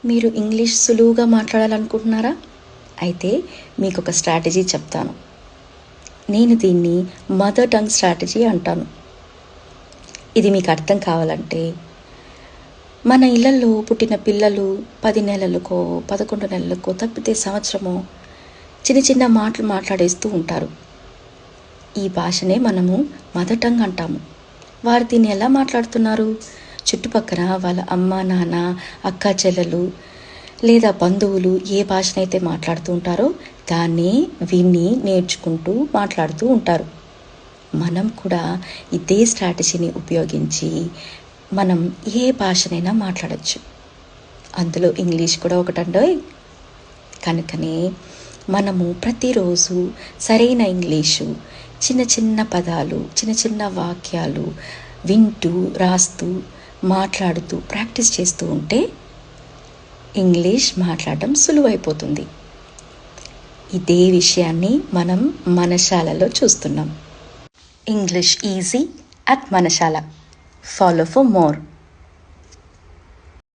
మీరు ఇంగ్లీష్ సులువుగా మాట్లాడాలనుకుంటున్నారా? అయితే మీకు ఒక స్ట్రాటజీ చెప్తాను. నేను దీన్ని మదర్ టంగ్ స్ట్రాటజీ అంటాను. ఇది మీకు అర్థం కావాలంటే, మన ఇళ్లలో పుట్టిన పిల్లలు 10 నెలలకో 11 నెలలకో తప్పితే సంవత్సరమో చిన్న చిన్న మాటలు మాట్లాడేస్తూ ఉంటారు. ఈ భాషనే మనము మదర్ టంగ్ అంటాము. వారు దీన్ని ఎలా మాట్లాడుతున్నారు? చుట్టుపక్కల వాళ్ళ అమ్మ నాన్న, అక్క చెల్లెలు లేదా బంధువులు ఏ భాషనైతే మాట్లాడుతూ ఉంటారో దాన్ని విని నేర్చుకుంటూ మాట్లాడుతూ ఉంటారు. మనం కూడా ఇదే స్ట్రాటజీని ఉపయోగించి మనం ఏ భాషనైనా మాట్లాడచ్చు. అందులో ఇంగ్లీష్ కూడా ఒకటండోయ్. కనుకనే మనము ప్రతిరోజు సరైన ఇంగ్లీషు, చిన్న చిన్న పదాలు, చిన్న చిన్న వాక్యాలు వింటూ, రాస్తూ, మాట్లాడుతూ ప్రాక్టీస్ చేస్తూ ఉంటే ఇంగ్లీష్ మాట్లాడడం సులువైపోతుంది. ఇదే విషయాన్ని మనం మనశాలలో చూస్తున్నాం. English easy at Manashala. Follow for more.